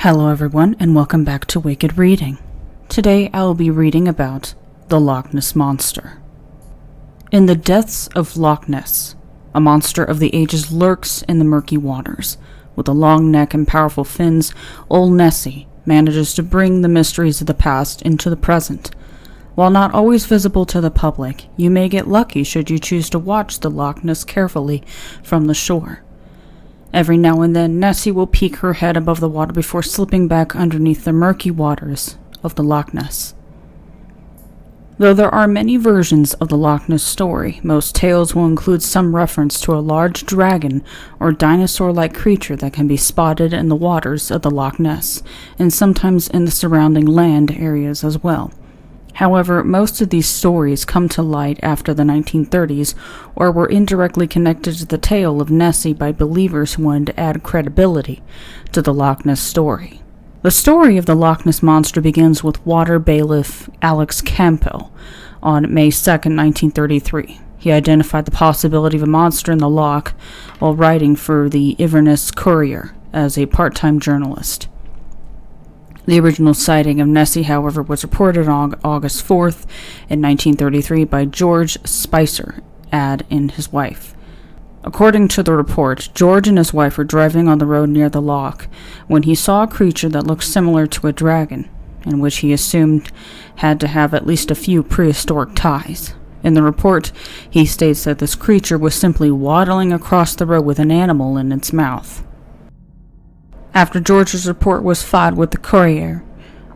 Hello everyone, and welcome back to Wicked Reading. Today I will be reading about the Loch Ness Monster. In the depths of Loch Ness, a monster of the ages lurks in the murky waters. With a long neck and powerful fins, old Nessie manages to bring the mysteries of the past into the present. While not always visible to the public, you may get lucky should you choose to watch the Loch Ness carefully from the shore. Every now and then, Nessie will peek her head above the water before slipping back underneath the murky waters of the Loch Ness. Though there are many versions of the Loch Ness story, most tales will include some reference to a large dragon or dinosaur-like creature that can be spotted in the waters of the Loch Ness, and sometimes in the surrounding land areas as well. However, most of these stories come to light after the 1930s or were indirectly connected to the tale of Nessie by believers who wanted to add credibility to the Loch Ness story. The story of the Loch Ness Monster begins with water bailiff Alex Campbell on May 2, 1933. He identified the possibility of a monster in the loch while writing for the Inverness Courier as a part-time journalist. The original sighting of Nessie, however, was reported on August 4th in 1933 by George Spicer and his wife. According to the report, George and his wife were driving on the road near the loch when he saw a creature that looked similar to a dragon, and which he assumed had to have at least a few prehistoric ties. In the report, he states that this creature was simply waddling across the road with an animal in its mouth. After George's report was filed with the Courier,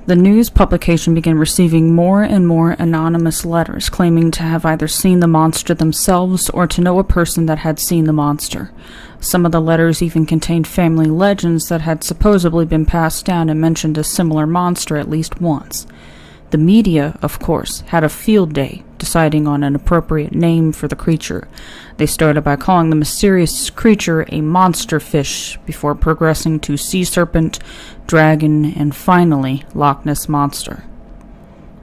the news publication began receiving more and more anonymous letters claiming to have either seen the monster themselves or to know a person that had seen the monster. Some of the letters even contained family legends that had supposedly been passed down and mentioned a similar monster at least once. The media, of course, had a field day deciding on an appropriate name for the creature. They started by calling the mysterious creature a monster fish before progressing to sea serpent, dragon, and finally Loch Ness Monster.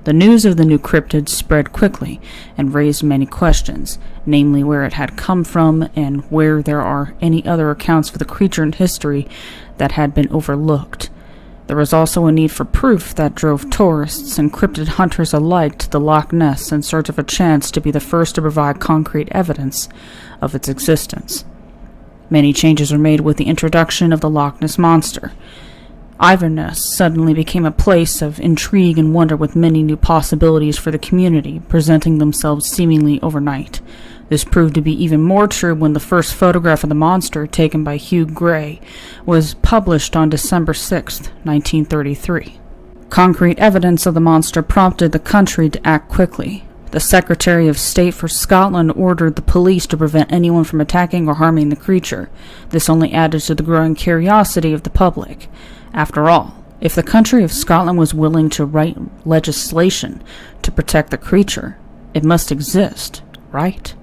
The news of the new cryptid spread quickly and raised many questions, namely where it had come from and where there are any other accounts of the creature in history that had been overlooked. There was also a need for proof that drove tourists and cryptid hunters alike to the Loch Ness in search of a chance to be the first to provide concrete evidence of its existence. Many changes were made with the introduction of the Loch Ness Monster. Inverness suddenly became a place of intrigue and wonder with many new possibilities for the community presenting themselves seemingly overnight. This proved to be even more true when the first photograph of the monster, taken by Hugh Gray, was published on December 6, 1933. Concrete evidence of the monster prompted the country to act quickly. The Secretary of State for Scotland ordered the police to prevent anyone from attacking or harming the creature. This only added to the growing curiosity of the public. After all, if the country of Scotland was willing to write legislation to protect the creature, it must exist, right?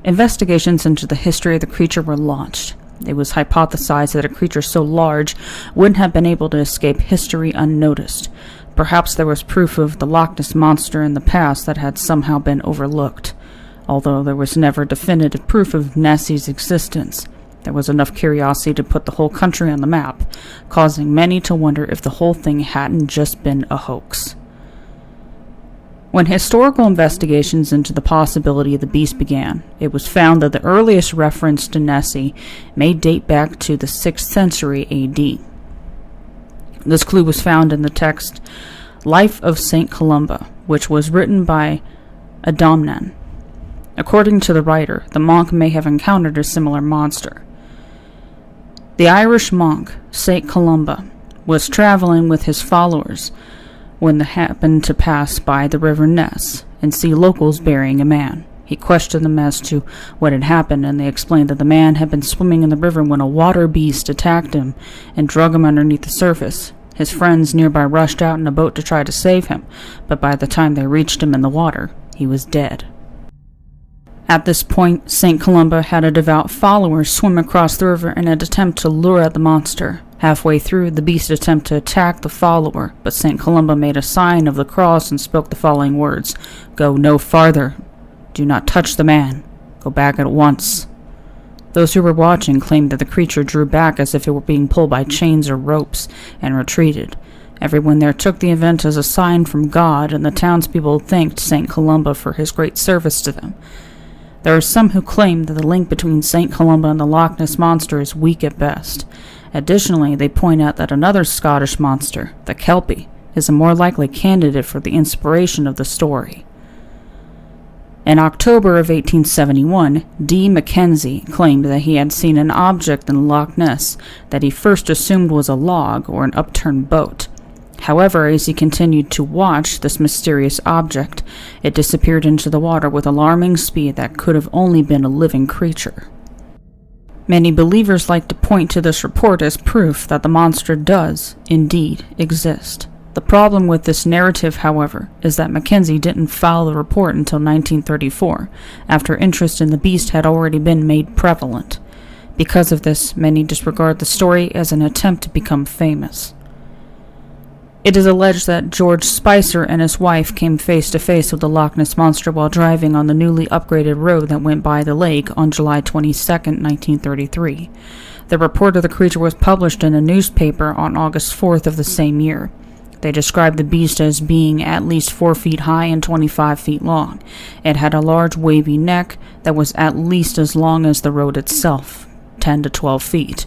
Investigations into the history of the creature were launched. It was hypothesized that a creature so large wouldn't have been able to escape history unnoticed. Perhaps there was proof of the Loch Ness Monster in the past that had somehow been overlooked. Although there was never definitive proof of Nessie's existence, there was enough curiosity to put the whole country on the map, causing many to wonder if the whole thing hadn't just been a hoax. When historical investigations into the possibility of the beast began, it was found that the earliest reference to Nessie may date back to the 6th century A.D. This clue was found in the text Life of St. Columba, which was written by Adomnan. According to the writer, the monk may have encountered a similar monster. The Irish monk, St. Columba, was traveling with his followers when they happened to pass by the river Ness and see locals burying a man. He questioned them as to what had happened, and they explained that the man had been swimming in the river when a water beast attacked him and drug him underneath the surface. His friends nearby rushed out in a boat to try to save him, but by the time they reached him in the water, he was dead. At this point, St. Columba had a devout follower swim across the river in an attempt to lure out the monster. Halfway through, the beast attempted to attack the follower, but St. Columba made a sign of the cross and spoke the following words: "Go no farther. Do not touch the man. Go back at once." Those who were watching claimed that the creature drew back as if it were being pulled by chains or ropes and retreated. Everyone there took the event as a sign from God, and the townspeople thanked St. Columba for his great service to them. There are some who claim that the link between St. Columba and the Loch Ness Monster is weak at best. Additionally, they point out that another Scottish monster, the Kelpie, is a more likely candidate for the inspiration of the story. In October of 1871, D. Mackenzie claimed that he had seen an object in Loch Ness that he first assumed was a log or an upturned boat. However, as he continued to watch this mysterious object, it disappeared into the water with alarming speed that could have only been a living creature. Many believers like to point to this report as proof that the monster does, indeed, exist. The problem with this narrative, however, is that Mackenzie didn't file the report until 1934, after interest in the beast had already been made prevalent. Because of this, many disregard the story as an attempt to become famous. It is alleged that George Spicer and his wife came face to face with the Loch Ness Monster while driving on the newly upgraded road that went by the lake on July 22, 1933. The report of the creature was published in a newspaper on August 4th of the same year. They described the beast as being at least 4 feet high and 25 feet long. It had a large wavy neck that was at least as long as the road itself, 10 to 12 feet.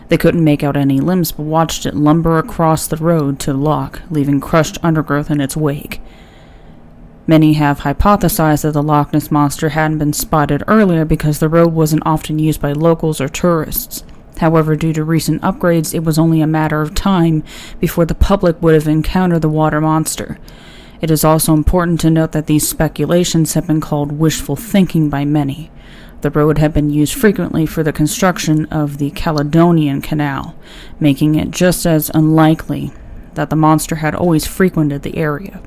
They couldn't make out any limbs, but watched it lumber across the road to the loch, leaving crushed undergrowth in its wake. Many have hypothesized that the Loch Ness Monster hadn't been spotted earlier because the road wasn't often used by locals or tourists. However, due to recent upgrades, it was only a matter of time before the public would have encountered the water monster. It is also important to note that these speculations have been called wishful thinking by many. The road had been used frequently for the construction of the Caledonian Canal, making it just as unlikely that the monster had always frequented the area.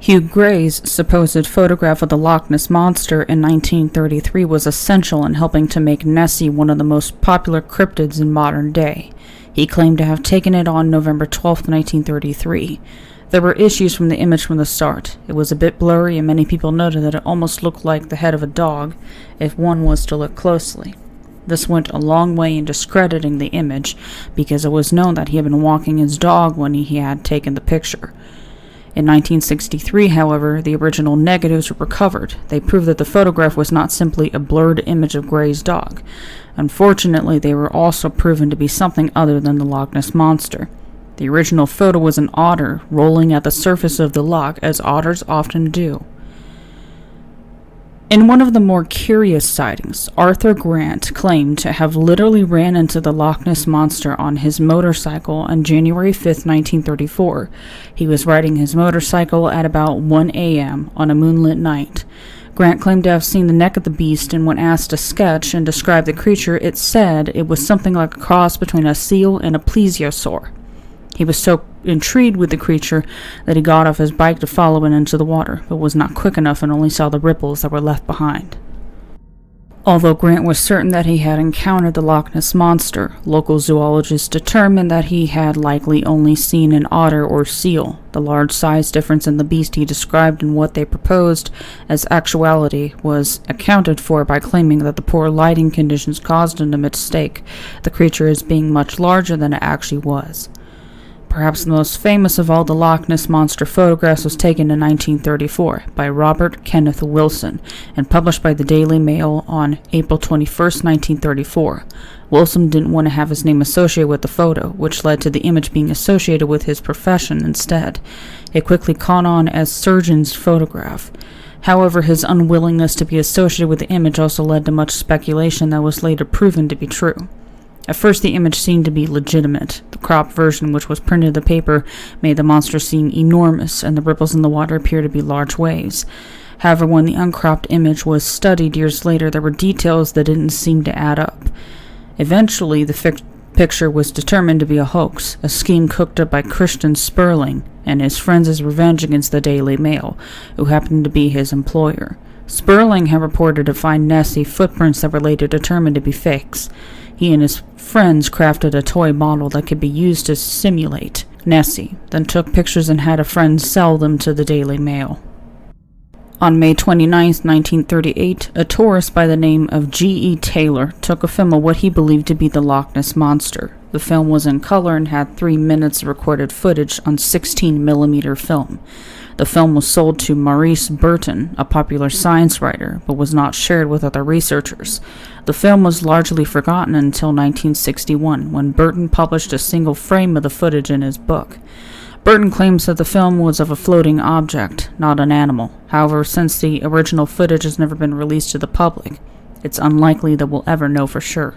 Hugh Gray's supposed photograph of the Loch Ness Monster in 1933 was essential in helping to make Nessie one of the most popular cryptids in modern day. He claimed to have taken it on November 12, 1933. There were issues from the image from the start. It was a bit blurry, and many people noted that it almost looked like the head of a dog, if one was to look closely. This went a long way in discrediting the image, because it was known that he had been walking his dog when he had taken the picture. In 1963, however, the original negatives were recovered. They proved that the photograph was not simply a blurred image of Gray's dog. Unfortunately, they were also proven to be something other than the Loch Ness Monster. The original photo was an otter rolling at the surface of the loch, as otters often do. In one of the more curious sightings, Arthur Grant claimed to have literally ran into the Loch Ness Monster on his motorcycle on January 5, 1934. He was riding his motorcycle at about 1 a.m. on a moonlit night. Grant claimed to have seen the neck of the beast, and when asked to sketch and describe the creature, it said it was something like a cross between a seal and a plesiosaur. He was so intrigued with the creature that he got off his bike to follow it into the water, but was not quick enough and only saw the ripples that were left behind. Although Grant was certain that he had encountered the Loch Ness Monster, local zoologists determined that he had likely only seen an otter or seal. The large size difference in the beast he described and what they proposed as actuality was accounted for by claiming that the poor lighting conditions caused him to mistake the creature as being much larger than it actually was. Perhaps the most famous of all the Loch Ness Monster photographs was taken in 1934 by Robert Kenneth Wilson and published by the Daily Mail on April 21, 1934. Wilson didn't want to have his name associated with the photo, which led to the image being associated with his profession instead. It quickly caught on as surgeon's photograph. However, his unwillingness to be associated with the image also led to much speculation that was later proven to be true. At first, the image seemed to be legitimate. The cropped version, which was printed in the paper, made the monster seem enormous, and the ripples in the water appeared to be large waves. However, when the uncropped image was studied years later, there were details that didn't seem to add up. Eventually, the picture was determined to be a hoax, a scheme cooked up by Christian Sperling and his friends as revenge against the Daily Mail, who happened to be his employer. Sperling had reported to find Nessie footprints that were later determined to be fakes. He and his friends crafted a toy model that could be used to simulate Nessie, then took pictures and had a friend sell them to the Daily Mail. On May 29, 1938, a tourist by the name of G.E. Taylor took a film of what he believed to be the Loch Ness Monster. The film was in color and had 3 minutes of recorded footage on 16mm film. The film was sold to Maurice Burton, a popular science writer, but was not shared with other researchers. The film was largely forgotten until 1961, when Burton published a single frame of the footage in his book. Burton claims that the film was of a floating object, not an animal. However, since the original footage has never been released to the public, it's unlikely that we'll ever know for sure.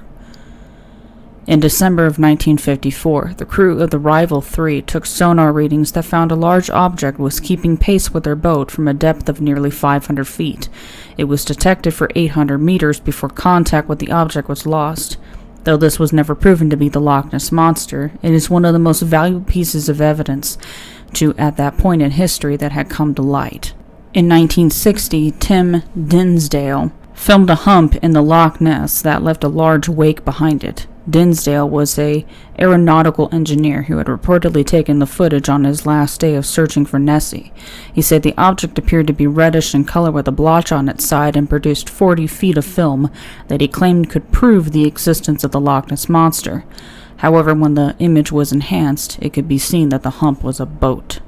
In December of 1954, the crew of the Rival 3 took sonar readings that found a large object was keeping pace with their boat from a depth of nearly 500 feet. It was detected for 800 meters before contact with the object was lost. Though this was never proven to be the Loch Ness Monster, it is one of the most valuable pieces of evidence at that point in history that had come to light. In 1960, Tim Dinsdale filmed a hump in the Loch Ness that left a large wake behind it. Dinsdale was an aeronautical engineer who had reportedly taken the footage on his last day of searching for Nessie. He said the object appeared to be reddish in color with a blotch on its side and produced 40 feet of film that he claimed could prove the existence of the Loch Ness Monster. However, when the image was enhanced, it could be seen that the hump was a boat.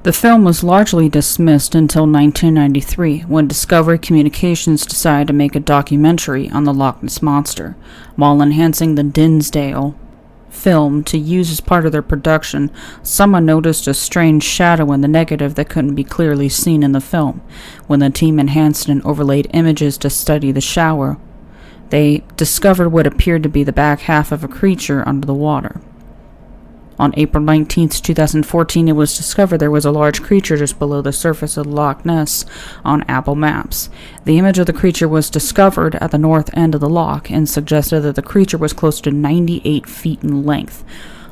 The film was largely dismissed until 1993, when Discovery Communications decided to make a documentary on the Loch Ness Monster. While enhancing the Dinsdale film to use as part of their production, someone noticed a strange shadow in the negative that couldn't be clearly seen in the film. When the team enhanced and overlaid images to study the shower, they discovered what appeared to be the back half of a creature under the water. On April 19, 2014, it was discovered there was a large creature just below the surface of Loch Ness on Apple Maps. The image of the creature was discovered at the north end of the loch and suggested that the creature was close to 98 feet in length.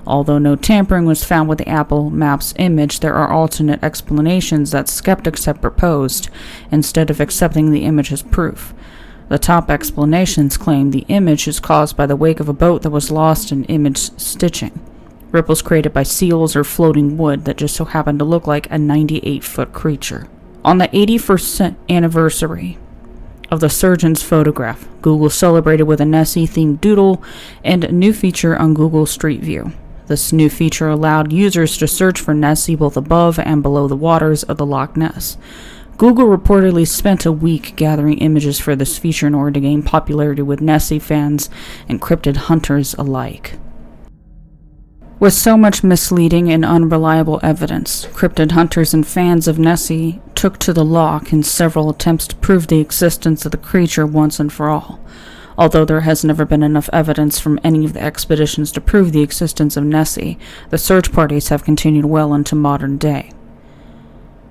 Although no tampering was found with the Apple Maps image, there are alternate explanations that skeptics have proposed instead of accepting the image as proof. The top explanations claim the image is caused by the wake of a boat that was lost in image stitching. Ripples created by seals or floating wood that just so happened to look like a 98-foot creature. On the 81st anniversary of the surgeon's photograph, Google celebrated with a Nessie-themed doodle and a new feature on Google Street View. This new feature allowed users to search for Nessie both above and below the waters of the Loch Ness. Google reportedly spent a week gathering images for this feature in order to gain popularity with Nessie fans and cryptid hunters alike. With so much misleading and unreliable evidence, cryptid hunters and fans of Nessie took to the loch in several attempts to prove the existence of the creature once and for all. Although there has never been enough evidence from any of the expeditions to prove the existence of Nessie, the search parties have continued well into modern day.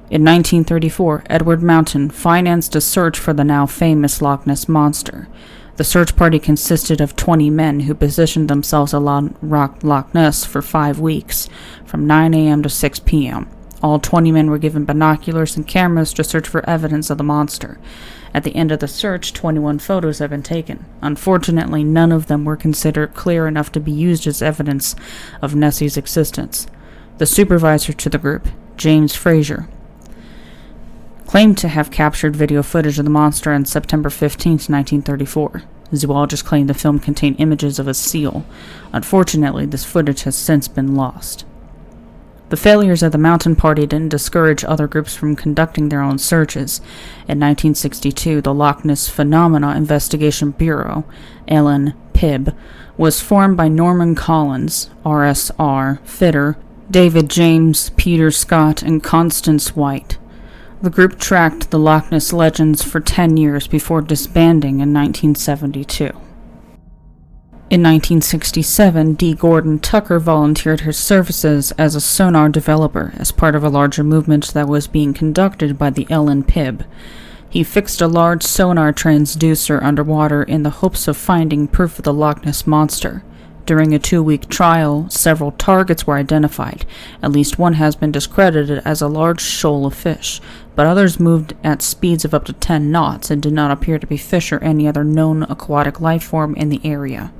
In 1934, Edward Mountain financed a search for the now famous Loch Ness Monster. The search party consisted of 20 men who positioned themselves along Loch Ness for 5 weeks, from 9 a.m. to 6 p.m. All 20 men were given binoculars and cameras to search for evidence of the monster. At the end of the search, 21 photos have been taken. Unfortunately, none of them were considered clear enough to be used as evidence of Nessie's existence. The supervisor to the group, James Fraser, claimed to have captured video footage of the monster on September 15, 1934. Zoologists claimed the film contained images of a seal. Unfortunately, this footage has since been lost. The failures of the Mountain Party didn't discourage other groups from conducting their own searches. In 1962, the Loch Ness Phenomena Investigation Bureau, LNPIB, was formed by Norman Collins, RSR, Fitter, David James, Peter Scott, and Constance White. The group tracked the Loch Ness legends for 10 years before disbanding in 1972. In 1967, D. Gordon Tucker volunteered his services as a sonar developer as part of a larger movement that was being conducted by the LNPIB. He fixed a large sonar transducer underwater in the hopes of finding proof of the Loch Ness Monster. During a 2-week trial, several targets were identified. At least one has been discredited as a large shoal of fish, but others moved at speeds of up to 10 knots and did not appear to be fish or any other known aquatic life form in the area.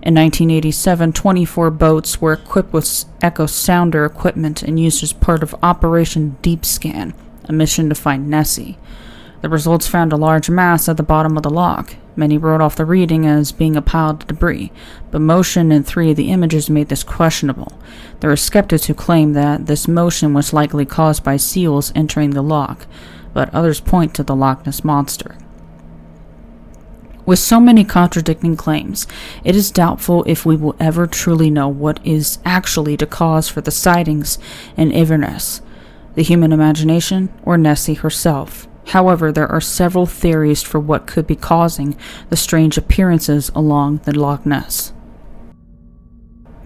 In 1987, 24 boats were equipped with echo sounder equipment and used as part of Operation Deep Scan, a mission to find Nessie. The results found a large mass at the bottom of the loch. Many wrote off the reading as being a pile of debris, but motion in 3 of the images made this questionable. There are skeptics who claim that this motion was likely caused by seals entering the loch, but others point to the Loch Ness Monster. With so many contradicting claims, it is doubtful if we will ever truly know what is actually the cause for the sightings in Inverness, the human imagination, or Nessie herself. However, there are several theories for what could be causing the strange appearances along the Loch Ness.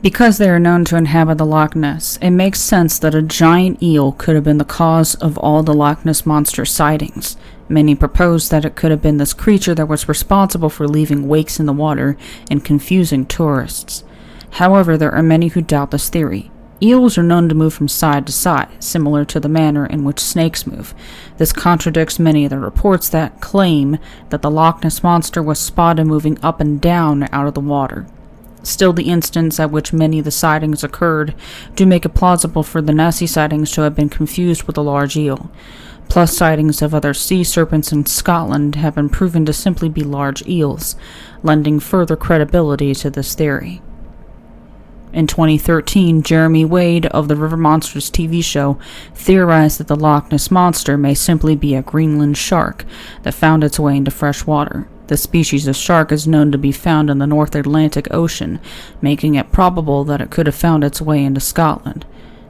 Because they are known to inhabit the Loch Ness, it makes sense that a giant eel could have been the cause of all the Loch Ness Monster sightings. Many propose that it could have been this creature that was responsible for leaving wakes in the water and confusing tourists. However, there are many who doubt this theory. Eels are known to move from side to side, similar to the manner in which snakes move. This contradicts many of the reports that claim that the Loch Ness Monster was spotted moving up and down out of the water. Still, the instance at which many of the sightings occurred do make it plausible for the Nessie sightings to have been confused with a large eel. Plus, sightings of other sea serpents in Scotland have been proven to simply be large eels, lending further credibility to this theory. In 2013, Jeremy Wade of the River Monsters TV show theorized that the Loch Ness Monster may simply be a Greenland shark that found its way into fresh water. The species of shark is known to be found in the North Atlantic Ocean, making it probable that it could have found its way into Scotland.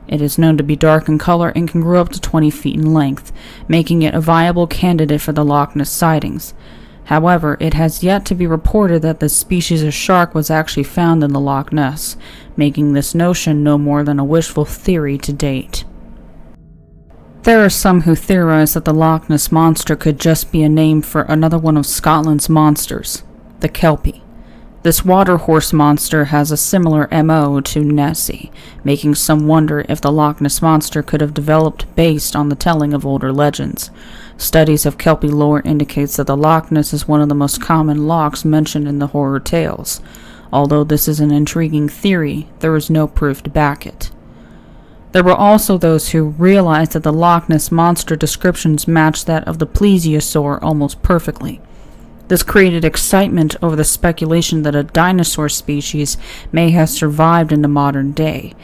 It is known to be dark in color and can grow up to 20 feet in length, making it a viable candidate for the Loch Ness sightings. However, it has yet to be reported that this species of shark was actually found in the Loch Ness, making this notion no more than a wishful theory to date. There are some who theorize that the Loch Ness Monster could just be a name for another one of Scotland's monsters, the Kelpie. This water horse monster has a similar MO to Nessie, making some wonder if the Loch Ness Monster could have developed based on the telling of older legends. Studies of Kelpie lore indicates that the Loch Ness is one of the most common lochs mentioned in the horror tales. Although this is an intriguing theory, there is no proof to back it. There were also those who realized that the Loch Ness Monster descriptions matched that of the Plesiosaur almost perfectly. This created excitement over the speculation that a dinosaur species may have survived in the modern day.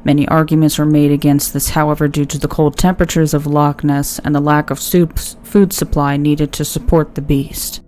Many arguments were made against this, however, due to the cold temperatures of Loch Ness and the lack of food supply needed to support the beast.